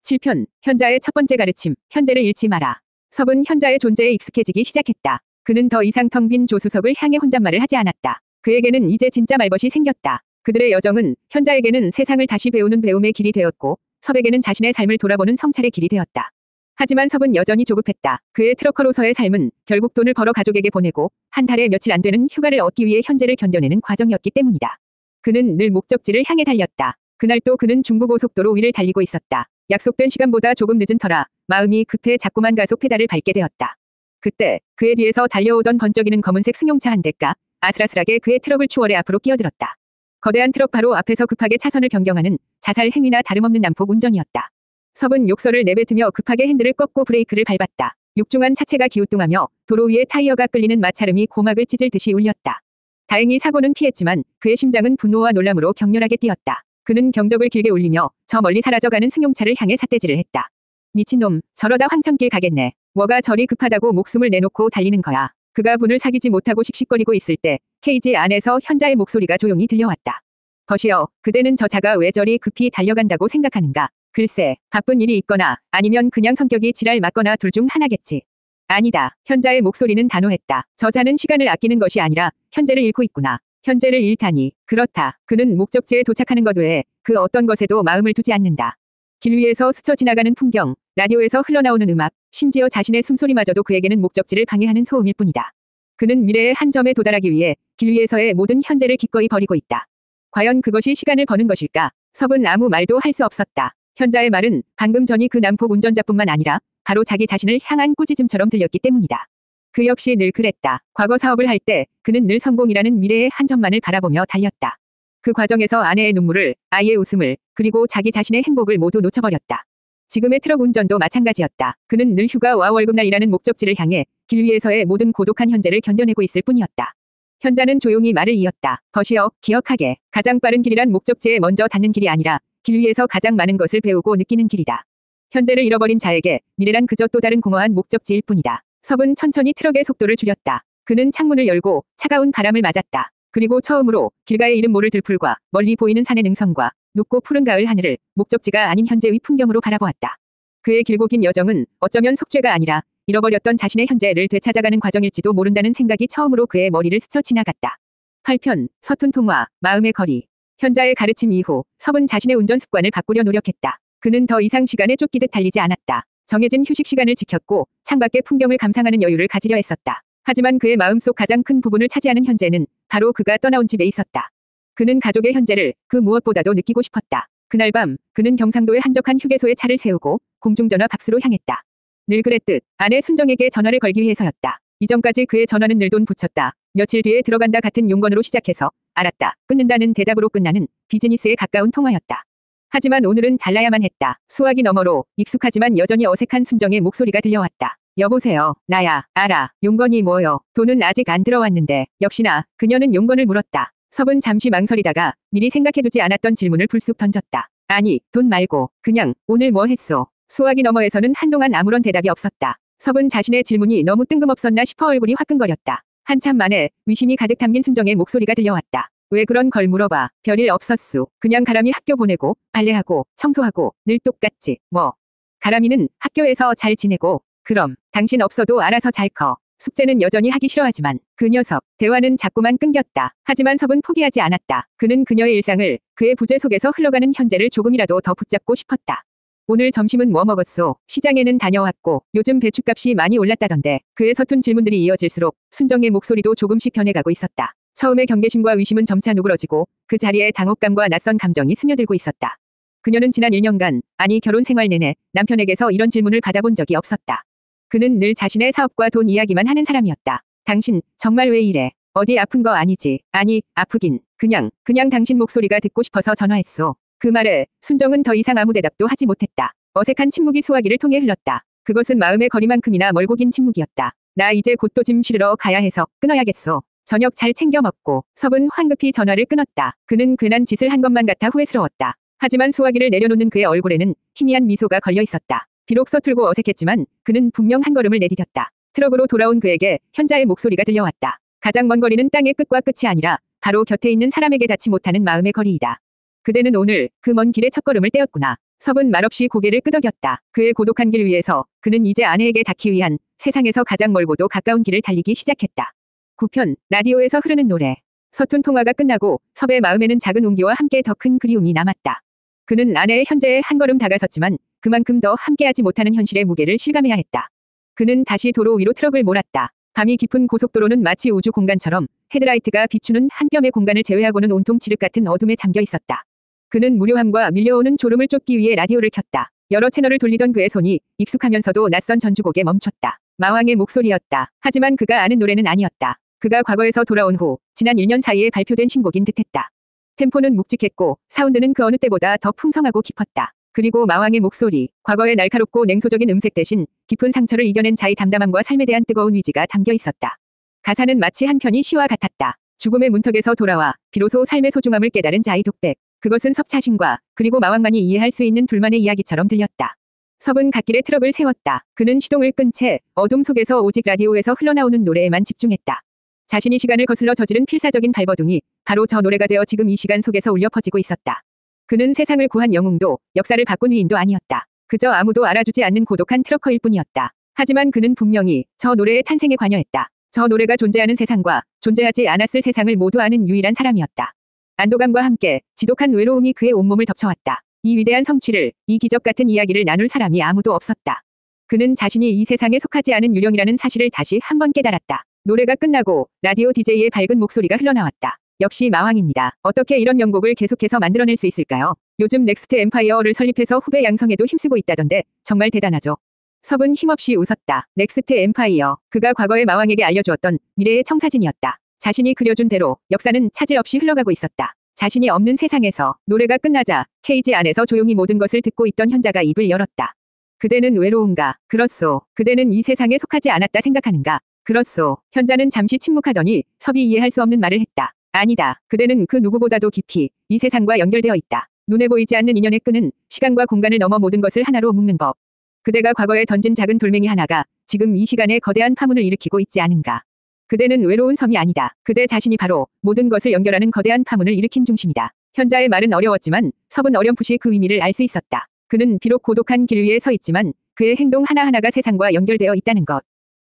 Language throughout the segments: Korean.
7편, 현자의 첫 번째 가르침, 현재를 잃지 마라. 섭은 현자의 존재에 익숙해지기 시작했다. 그는 더 이상 텅 빈 조수석을 향해 혼잣말을 하지 않았다. 그에게는 이제 진짜 말벗이 생겼다. 그들의 여정은 현자에게는 세상을 다시 배우는 배움의 길이 되었고, 섭에게는 자신의 삶을 돌아보는 성찰의 길이 되었다. 하지만 섭은 여전히 조급했다. 그의 트럭커로서의 삶은 결국 돈을 벌어 가족에게 보내고 한 달에 며칠 안 되는 휴가를 얻기 위해 현재를 견뎌내는 과정이었기 때문이다. 그는 늘 목적지를 향해 달렸다. 그날 또 그는 중부고속도로 위를 달리고 있었다. 약속된 시간보다 조금 늦은 터라 마음이 급해 자꾸만 가속 페달을 밟게 되었다. 그때 그의 뒤에서 달려오던 번쩍이는 검은색 승용차 한 대가 아슬아슬하게 그의 트럭을 추월해 앞으로 끼어들었다. 거대한 트럭 바로 앞에서 급하게 차선을 변경하는 자살 행위나 다름없는 난폭 운전이었다. 섭은 욕설을 내뱉으며 급하게 핸들을 꺾고 브레이크를 밟았다. 육중한 차체가 기우뚱하며 도로 위에 타이어가 끌리는 마찰음이 고막을 찢을 듯이 울렸다. 다행히 사고는 피했지만 그의 심장은 분노와 놀람으로 격렬하게 뛰었다. 그는 경적을 길게 울리며 저 멀리 사라져가는 승용차를 향해 삿대질을 했다. 미친놈, 저러다 황천길 가겠네. 뭐가 저리 급하다고 목숨을 내놓고 달리는 거야. 그가 분을 사귀지 못하고 씩씩거리고 있을 때 케이지 안에서 현자의 목소리가 조용히 들려왔다. 버시어, 그대는 저 차가 왜 저리 급히 달려간다고 생각하는가? 글쎄, 바쁜 일이 있거나 아니면 그냥 성격이 지랄 맞거나 둘 중 하나겠지. 아니다. 현자의 목소리는 단호했다. 저 차는 시간을 아끼는 것이 아니라 현재를 잃고 있구나. 현재를 잃다니. 그렇다. 그는 목적지에 도착하는 것 외에 그 어떤 것에도 마음을 두지 않는다. 길 위에서 스쳐 지나가는 풍경, 라디오에서 흘러나오는 음악, 심지어 자신의 숨소리마저도 그에게는 목적지를 방해하는 소음일 뿐이다. 그는 미래의 한 점에 도달하기 위해 길 위에서의 모든 현재를 기꺼이 버리고 있다. 과연 그것이 시간을 버는 것일까? 섭은 아무 말도 할 수 없었다. 현자의 말은 방금 전이 그 난폭 운전자뿐만 아니라 바로 자기 자신을 향한 꾸짖음처럼 들렸기 때문이다. 그 역시 늘 그랬다. 과거 사업을 할 때 그는 늘 성공이라는 미래의 한 점만을 바라보며 달렸다. 그 과정에서 아내의 눈물을, 아이의 웃음을, 그리고 자기 자신의 행복을 모두 놓쳐버렸다. 지금의 트럭 운전도 마찬가지였다. 그는 늘 휴가와 월급날이라는 목적지를 향해 길 위에서의 모든 고독한 현재를 견뎌내고 있을 뿐이었다. 현자는 조용히 말을 이었다. 버시어, 기억하게. 가장 빠른 길이란 목적지에 먼저 닿는 길이 아니라 길 위에서 가장 많은 것을 배우고 느끼는 길이다. 현재를 잃어버린 자에게 미래란 그저 또 다른 공허한 목적지일 뿐이다. 섭은 천천히 트럭의 속도를 줄였다. 그는 창문을 열고 차가운 바람을 맞았다. 그리고 처음으로 길가의 이름 모를 들풀과 멀리 보이는 산의 능선과 높고 푸른 가을 하늘을 목적지가 아닌 현재의 풍경으로 바라보았다. 그의 길고 긴 여정은 어쩌면 속죄가 아니라 잃어버렸던 자신의 현재를 되찾아가는 과정일지도 모른다는 생각이 처음으로 그의 머리를 스쳐 지나갔다. 8편, 서툰 통화, 마음의 거리. 현자의 가르침 이후 섭은 자신의 운전 습관을 바꾸려 노력했다. 그는 더 이상 시간에 쫓기듯 달리지 않았다. 정해진 휴식 시간을 지켰고 창밖의 풍경을 감상하는 여유를 가지려 했었다. 하지만 그의 마음속 가장 큰 부분을 차지하는 현재는 바로 그가 떠나온 집에 있었다. 그는 가족의 현재를 그 무엇보다도 느끼고 싶었다. 그날 밤 그는 경상도의 한적한 휴게소에 차를 세우고 공중전화 박스로 향했다. 늘 그랬듯 아내 순정에게 전화를 걸기 위해서였다. 이전까지 그의 전화는 늘 돈 붙였다. 며칠 뒤에 들어간다 같은 용건으로 시작해서 알았다. 끊는다는 대답으로 끝나는 비즈니스에 가까운 통화였다. 하지만 오늘은 달라야만 했다. 수화기 너머로 익숙하지만 여전히 어색한 순정의 목소리가 들려왔다. 여보세요. 나야. 알아. 용건이 뭐요? 돈은 아직 안 들어왔는데. 역시나 그녀는 용건을 물었다. 섭은 잠시 망설이다가 미리 생각해두지 않았던 질문을 불쑥 던졌다. 아니, 돈 말고 그냥 오늘 뭐 했소? 수화기 너머에서는 한동안 아무런 대답이 없었다. 섭은 자신의 질문이 너무 뜬금없었나 싶어 얼굴이 화끈거렸다. 한참 만에 의심이 가득 담긴 순정의 목소리가 들려왔다. 왜 그런 걸 물어봐. 별일 없었수. 그냥 가람이 학교 보내고 빨래하고 청소하고 늘 똑같지. 뭐. 가람이는 학교에서 잘 지내고 그럼 당신 없어도 알아서 잘 커. 숙제는 여전히 하기 싫어하지만 그 녀석. 대화는 자꾸만 끊겼다. 하지만 섭은 포기하지 않았다. 그는 그녀의 일상을 그의 부재 속에서 흘러가는 현재를 조금이라도 더 붙잡고 싶었다. 오늘 점심은 뭐 먹었소? 시장에는 다녀왔고 요즘 배추값이 많이 올랐다던데. 그의 서툰 질문들이 이어질수록 순정의 목소리도 조금씩 변해가고 있었다. 처음에 경계심과 의심은 점차 누그러지고 그 자리에 당혹감과 낯선 감정이 스며들고 있었다. 그녀는 지난 1년간, 아니 결혼 생활 내내 남편에게서 이런 질문을 받아본 적이 없었다. 그는 늘 자신의 사업과 돈 이야기만 하는 사람이었다. 당신 정말 왜 이래? 어디 아픈 거 아니지? 아니, 아프긴. 그냥 당신 목소리가 듣고 싶어서 전화했소. 그 말에 순정은 더 이상 아무 대답도 하지 못했다. 어색한 침묵이 수화기를 통해 흘렀다. 그것은 마음의 거리만큼이나 멀고 긴 침묵이었다. 나 이제 곧 또 짐 실으러 가야 해서 끊어야겠소. 저녁 잘 챙겨 먹고. 섭은 황급히 전화를 끊었다. 그는 괜한 짓을 한 것만 같아 후회스러웠다. 하지만 수화기를 내려놓는 그의 얼굴에는 희미한 미소가 걸려 있었다. 비록 서툴고 어색했지만 그는 분명 한 걸음을 내디뎠다. 트럭으로 돌아온 그에게 현자의 목소리가 들려왔다. 가장 먼 거리는 땅의 끝과 끝이 아니라 바로 곁에 있는 사람에게 닿지 못하는 마음의 거리이다. 그대는 오늘 그 먼 길의 첫걸음을 떼었구나. 섭은 말없이 고개를 끄덕였다. 그의 고독한 길 위에서 그는 이제 아내에게 닿기 위한 세상에서 가장 멀고도 가까운 길을 달리기 시작했다. 9편 라디오에서 흐르는 노래. 서툰 통화가 끝나고 섭의 마음에는 작은 온기와 함께 더 큰 그리움이 남았다. 그는 아내의 현재에 한 걸음 다가섰지만 그만큼 더 함께하지 못하는 현실의 무게를 실감해야 했다. 그는 다시 도로 위로 트럭을 몰았다. 밤이 깊은 고속도로는 마치 우주 공간처럼 헤드라이트가 비추는 한 뼘의 공간을 제외하고는 온통 칠흑 같은 어둠에 잠겨 있었다. 그는 무료함과 밀려오는 졸음을 쫓기 위해 라디오를 켰다. 여러 채널을 돌리던 그의 손이 익숙하면서도 낯선 전주곡에 멈췄다. 마왕의 목소리였다. 하지만 그가 아는 노래는 아니었다. 그가 과거에서 돌아온 후 지난 1년 사이에 발표된 신곡인 듯했다. 템포는 묵직했고 사운드는 그 어느 때보다 더 풍성하고 깊었다. 그리고 마왕의 목소리, 과거의 날카롭고 냉소적인 음색 대신 깊은 상처를 이겨낸 자의 담담함과 삶에 대한 뜨거운 의지가 담겨 있었다. 가사는 마치 한 편의 시와 같았다. 죽음의 문턱에서 돌아와 비로소 삶의 소중함을 깨달은 자의 독백. 그것은 섭 자신과 그리고 마왕만이 이해할 수 있는 둘만의 이야기처럼 들렸다. 섭은 갓길에 트럭을 세웠다. 그는 시동을 끈 채 어둠 속에서 오직 라디오에서 흘러나오는 노래에만 집중했다. 자신이 시간을 거슬러 저지른 필사적인 발버둥이 바로 저 노래가 되어 지금 이 시간 속에서 울려 퍼지고 있었다. 그는 세상을 구한 영웅도 역사를 바꾼 위인도 아니었다. 그저 아무도 알아주지 않는 고독한 트럭커일 뿐이었다. 하지만 그는 분명히 저 노래의 탄생에 관여했다. 저 노래가 존재하는 세상과 존재하지 않았을 세상을 모두 아는 유일한 사람이었다. 안도감과 함께 지독한 외로움이 그의 온몸을 덮쳐왔다. 이 위대한 성취를, 이 기적 같은 이야기를 나눌 사람이 아무도 없었다. 그는 자신이 이 세상에 속하지 않은 유령이라는 사실을 다시 한번 깨달았다. 노래가 끝나고 라디오 DJ의 밝은 목소리가 흘러나왔다. 역시 마왕입니다. 어떻게 이런 명곡을 계속해서 만들어낼 수 있을까요? 요즘 넥스트 엠파이어를 설립해서 후배 양성에도 힘쓰고 있다던데 정말 대단하죠. 섭은 힘없이 웃었다. 넥스트 엠파이어. 그가 과거의 마왕에게 알려주었던 미래의 청사진이었다. 자신이 그려준 대로 역사는 차질 없이 흘러가고 있었다. 자신이 없는 세상에서 노래가 끝나자 케이지 안에서 조용히 모든 것을 듣고 있던 현자가 입을 열었다. 그대는 외로운가? 그렇소. 그대는 이 세상에 속하지 않았다 생각하는가? 그렇소. 현자는 잠시 침묵하더니 섭이 이해할 수 없는 말을 했다. 아니다. 그대는 그 누구보다도 깊이 이 세상과 연결되어 있다. 눈에 보이지 않는 인연의 끈은 시간과 공간을 넘어 모든 것을 하나로 묶는 법. 그대가 과거에 던진 작은 돌멩이 하나가 지금 이 시간에 거대한 파문을 일으키고 있지 않은가? 그대는 외로운 섬이 아니다. 그대 자신이 바로 모든 것을 연결하는 거대한 파문을 일으킨 중심이다. 현자의 말은 어려웠지만 섭은 어렴풋이 그 의미를 알 수 있었다. 그는 비록 고독한 길 위에 서 있지만 그의 행동 하나하나가 세상과 연결되어 있다는 것.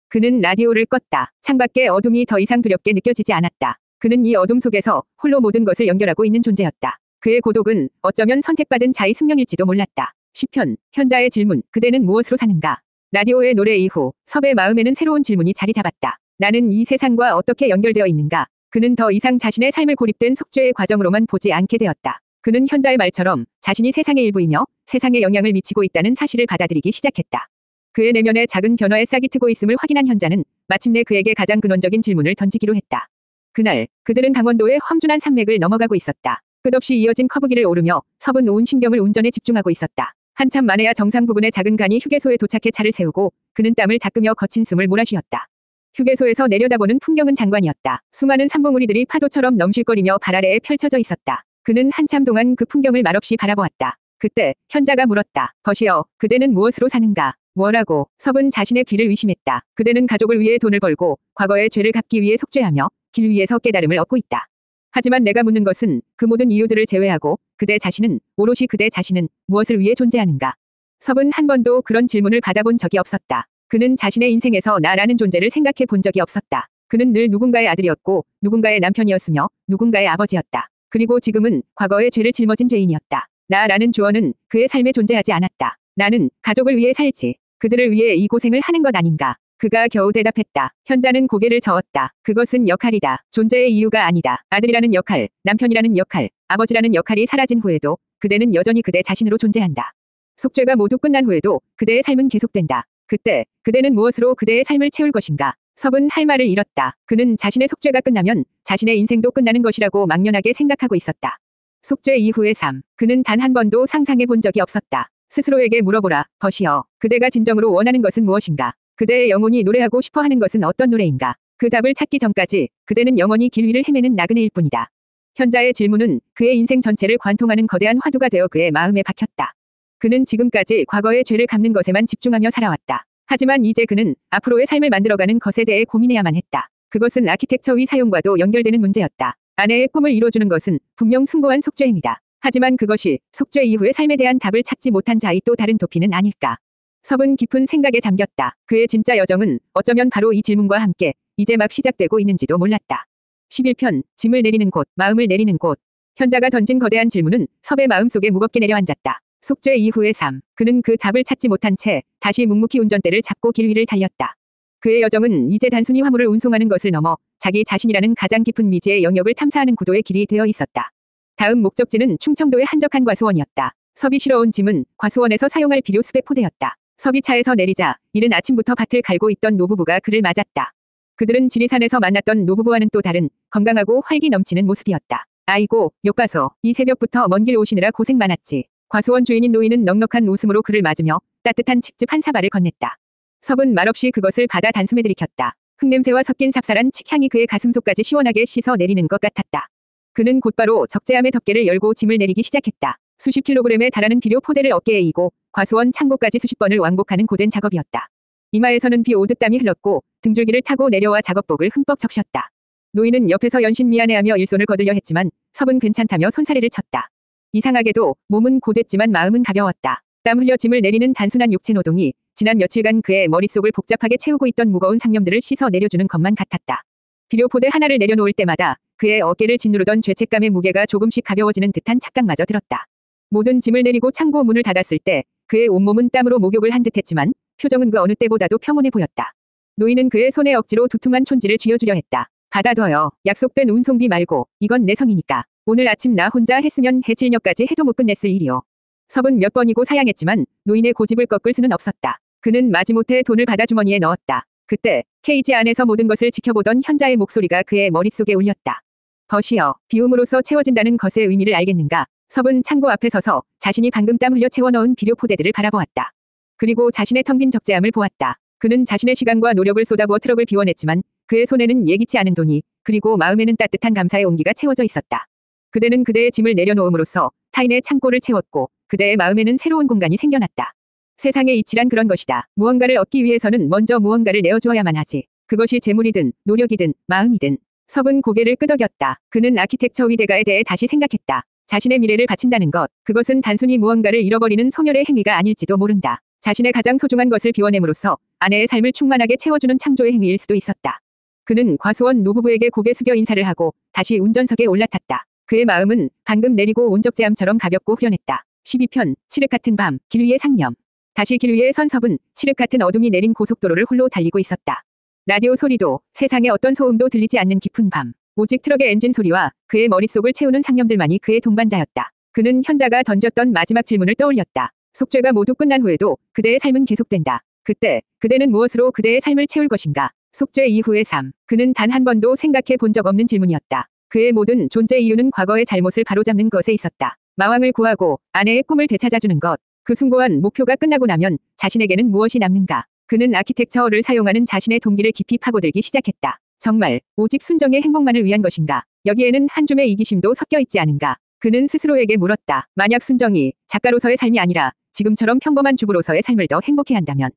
그는 라디오를 껐다. 창밖의 어둠이 더 이상 두렵게 느껴지지 않았다. 그는 이 어둠 속에서 홀로 모든 것을 연결하고 있는 존재였다. 그의 고독은 어쩌면 선택받은 자의 숙명일지도 몰랐다. 시편, 현자의 질문, 그대는 무엇으로 사는가? 라디오의 노래 이후 섭의 마음에는 새로운 질문이 자리 잡았다. 나는 이 세상과 어떻게 연결되어 있는가? 그는 더 이상 자신의 삶을 고립된 속죄의 과정으로만 보지 않게 되었다. 그는 현자의 말처럼 자신이 세상의 일부이며 세상에 영향을 미치고 있다는 사실을 받아들이기 시작했다. 그의 내면에 작은 변화에 싹이 트고 있음을 확인한 현자는 마침내 그에게 가장 근원적인 질문을 던지기로 했다. 그날 그들은 강원도의 험준한 산맥을 넘어가고 있었다. 끝없이 이어진 커브길을 오르며 섭은 온 신경을 운전에 집중하고 있었다. 한참 만에야 정상 부근의 작은 간이 휴게소에 도착해 차를 세우고 그는 땀을 닦으며 거친 숨을 몰아쉬었다. 휴게소에서 내려다보는 풍경은 장관이었다. 수많은 산봉우리들이 파도처럼 넘실거리며 발 아래에 펼쳐져 있었다. 그는 한참 동안 그 풍경을 말없이 바라보았다. 그때 현자가 물었다. 버시어, 그대는 무엇으로 사는가? 뭐라고? 섭은 자신의 귀를 의심했다. 그대는 가족을 위해 돈을 벌고 과거의 죄를 갚기 위해 속죄하며 길 위에서 깨달음을 얻고 있다. 하지만 내가 묻는 것은 그 모든 이유들을 제외하고 그대 자신은, 오롯이 그대 자신은 무엇을 위해 존재하는가? 섭은 한 번도 그런 질문을 받아본 적이 없었다. 그는 자신의 인생에서 나라는 존재를 생각해 본 적이 없었다. 그는 늘 누군가의 아들이었고 누군가의 남편이었으며 누군가의 아버지였다. 그리고 지금은 과거의 죄를 짊어진 죄인이었다. 나라는 주어는 그의 삶에 존재하지 않았다. 나는 가족을 위해 살지. 그들을 위해 이 고생을 하는 것 아닌가. 그가 겨우 대답했다. 현자는 고개를 저었다. 그것은 역할이다. 존재의 이유가 아니다. 아들이라는 역할, 남편이라는 역할, 아버지라는 역할이 사라진 후에도 그대는 여전히 그대 자신으로 존재한다. 속죄가 모두 끝난 후에도 그대의 삶은 계속된다. 그때 그대는 무엇으로 그대의 삶을 채울 것인가? 섭은 할 말을 잃었다. 그는 자신의 속죄가 끝나면 자신의 인생도 끝나는 것이라고 막연하게 생각하고 있었다. 속죄 이후의 삶. 그는 단 한 번도 상상해 본 적이 없었다. 스스로에게 물어보라. 버시어. 그대가 진정으로 원하는 것은 무엇인가? 그대의 영혼이 노래하고 싶어 하는 것은 어떤 노래인가? 그 답을 찾기 전까지 그대는 영원히 길 위를 헤매는 나그네일 뿐이다. 현자의 질문은 그의 인생 전체를 관통하는 거대한 화두가 되어 그의 마음에 박혔다. 그는 지금까지 과거의 죄를 갚는 것에만 집중하며 살아왔다. 하지만 이제 그는 앞으로의 삶을 만들어가는 것에 대해 고민해야만 했다. 그것은 아키텍처의 사용과도 연결되는 문제였다. 아내의 꿈을 이뤄주는 것은 분명 숭고한 속죄 행위다. 하지만 그것이 속죄 이후의 삶에 대한 답을 찾지 못한 자의 또 다른 도피는 아닐까. 섭은 깊은 생각에 잠겼다. 그의 진짜 여정은 어쩌면 바로 이 질문과 함께 이제 막 시작되고 있는지도 몰랐다. 11편, 짐을 내리는 곳, 마음을 내리는 곳. 현자가 던진 거대한 질문은 섭의 마음속에 무겁게 내려앉았다. 속죄 이후의 삶. 그는 그 답을 찾지 못한 채 다시 묵묵히 운전대를 잡고 길 위를 달렸다. 그의 여정은 이제 단순히 화물을 운송하는 것을 넘어 자기 자신이라는 가장 깊은 미지의 영역을 탐사하는 구도의 길이 되어 있었다. 다음 목적지는 충청도의 한적한 과수원이었다. 섭이 실어온 짐은 과수원에서 사용할 비료 수백 포대였다. 섭이 차에서 내리자 이른 아침부터 밭을 갈고 있던 노부부가 그를 맞았다. 그들은 지리산에서 만났던 노부부와는 또 다른 건강하고 활기 넘치는 모습이었다. 아이고, 욕가소, 이 새벽부터 먼 길 오시느라 고생 많았지. 과수원 주인인 노인은 넉넉한 웃음으로 그를 맞으며 따뜻한 칡즙 한 사발을 건넸다. 섭은 말없이 그것을 받아 단숨에 들이켰다. 흙냄새와 섞인 삽살한 칡향이 그의 가슴속까지 시원하게 씻어 내리는 것 같았다. 그는 곧바로 적재함의 덮개를 열고 짐을 내리기 시작했다. 수십 킬로그램에 달하는 비료 포대를 어깨에 이고 과수원 창고까지 수십 번을 왕복하는 고된 작업이었다. 이마에서는 비 오듯 땀이 흘렀고 등줄기를 타고 내려와 작업복을 흠뻑 적셨다. 노인은 옆에서 연신 미안해하며 일손을 거들려 했지만 섭은 괜찮다며 손사래를 쳤다. 이상하게도 몸은 고됐지만 마음은 가벼웠다. 땀 흘려 짐을 내리는 단순한 육체 노동이 지난 며칠간 그의 머릿속을 복잡하게 채우고 있던 무거운 상념들을 씻어 내려주는 것만 같았다. 비료 포대 하나를 내려놓을 때마다 그의 어깨를 짓누르던 죄책감의 무게가 조금씩 가벼워지는 듯한 착각마저 들었다. 모든 짐을 내리고 창고 문을 닫았을 때 그의 온몸은 땀으로 목욕을 한 듯했지만 표정은 그 어느 때보다도 평온해 보였다. 노인은 그의 손에 억지로 두툼한 촌지를 쥐어주려 했다. 받아둬요. 약속된 운송비 말고 이건 내 성이니까. 오늘 아침 나 혼자 했으면 해질녘까지 해도 못 끝냈을 일이오. 섭은 몇 번이고 사양했지만 노인의 고집을 꺾을 수는 없었다. 그는 마지못해 돈을 받아 주머니에 넣었다. 그때 케이지 안에서 모든 것을 지켜보던 현자의 목소리가 그의 머릿속에 울렸다. 벗이여, 비움으로써 채워진다는 것의 의미를 알겠는가? 섭은 창고 앞에 서서 자신이 방금 땀 흘려 채워넣은 비료 포대들을 바라보았다. 그리고 자신의 텅 빈 적재함을 보았다. 그는 자신의 시간과 노력을 쏟아부어 트럭을 비워냈지만 그의 손에는 예기치 않은 돈이 그리고 마음에는 따뜻한 감사의 온기가 채워져 있었다. 그대는 그대의 짐을 내려놓음으로써 타인의 창고를 채웠고 그대의 마음에는 새로운 공간이 생겨났다. 세상의 이치란 그런 것이다. 무언가를 얻기 위해서는 먼저 무언가를 내어주어야만 하지. 그것이 재물이든 노력이든 마음이든. 섭은 고개를 끄덕였다. 그는 아키텍처 위대가에 대해 다시 생각했다. 자신의 미래를 바친다는 것, 그것은 단순히 무언가를 잃어버리는 소멸의 행위가 아닐지도 모른다. 자신의 가장 소중한 것을 비워냄으로써 아내의 삶을 충만하게 채워주는 창조의 행위일 수도 있었다. 그는 과수원 노부부에게 고개 숙여 인사를 하고 다시 운전석에 올라탔다. 그의 마음은 방금 내리고 온 적재함처럼 가볍고 후련했다. 12편, 칠흑 같은 밤, 길 위의 상념. 다시 길 위에 선 섭은 칠흑 같은 어둠이 내린 고속도로를 홀로 달리고 있었다. 라디오 소리도 세상의 어떤 소음도 들리지 않는 깊은 밤. 오직 트럭의 엔진 소리와 그의 머릿속을 채우는 상념들만이 그의 동반자였다. 그는 현자가 던졌던 마지막 질문을 떠올렸다. 속죄가 모두 끝난 후에도 그대의 삶은 계속된다. 그때 그대는 무엇으로 그대의 삶을 채울 것인가? 속죄 이후의 삶. 그는 단 한 번도 생각해 본 적 없는 질문이었다. 그의 모든 존재 이유는 과거의 잘못을 바로잡는 것에 있었다. 마왕을 구하고 아내의 꿈을 되찾아주는 것. 그 숭고한 목표가 끝나고 나면 자신에게는 무엇이 남는가? 그는 아키텍처를 사용하는 자신의 동기를 깊이 파고들기 시작했다. 정말 오직 순정의 행복만을 위한 것인가? 여기에는 한 줌의 이기심도 섞여 있지 않은가? 그는 스스로에게 물었다. 만약 순정이 작가로서의 삶이 아니라 지금처럼 평범한 주부로서의 삶을 더 행복해 한다면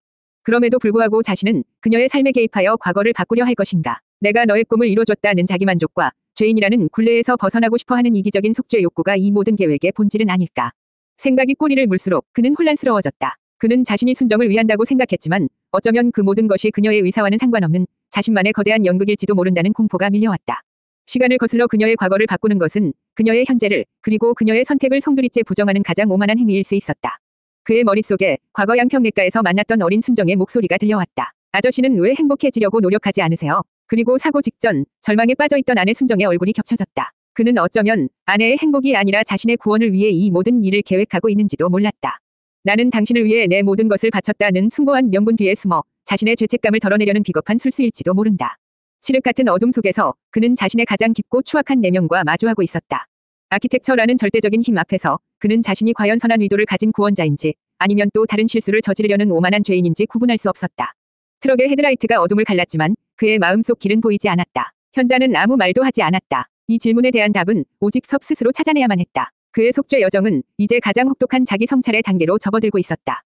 그럼에도 불구하고 자신은 그녀의 삶에 개입하여 과거를 바꾸려 할 것인가? 내가 너의 꿈을 이뤄줬다는 자기만족과 죄인이라는 굴레에서 벗어나고 싶어하는 이기적인 속죄 욕구가 이 모든 계획의 본질은 아닐까? 생각이 꼬리를 물수록 그는 혼란스러워졌다. 그는 자신이 순정을 위한다고 생각했지만 어쩌면 그 모든 것이 그녀의 의사와는 상관없는 자신만의 거대한 연극일지도 모른다는 공포가 밀려왔다. 시간을 거슬러 그녀의 과거를 바꾸는 것은 그녀의 현재를 그리고 그녀의 선택을 송두리째 부정하는 가장 오만한 행위일 수 있었다. 그의 머릿속에 과거 양평내가에서 만났던 어린 순정의 목소리가 들려왔다. 아저씨는 왜 행복해지려고 노력하지 않으세요? 그리고 사고 직전 절망에 빠져있던 아내 순정의 얼굴이 겹쳐졌다. 그는 어쩌면 아내의 행복이 아니라 자신의 구원을 위해 이 모든 일을 계획하고 있는지도 몰랐다. 나는 당신을 위해 내 모든 것을 바쳤다는 숭고한 명분 뒤에 숨어 자신의 죄책감을 덜어내려는 비겁한 술수일지도 모른다. 칠흑 같은 어둠 속에서 그는 자신의 가장 깊고 추악한 내면과 마주하고 있었다. 아키텍처라는 절대적인 힘 앞에서 그는 자신이 과연 선한 의도를 가진 구원자인지 아니면 또 다른 실수를 저지르려는 오만한 죄인인지 구분할 수 없었다. 트럭의 헤드라이트가 어둠을 갈랐지만 그의 마음속 길은 보이지 않았다. 현자는 아무 말도 하지 않았다. 이 질문에 대한 답은 오직 섭 스스로 찾아내야만 했다. 그의 속죄 여정은 이제 가장 혹독한 자기 성찰의 단계로 접어들고 있었다.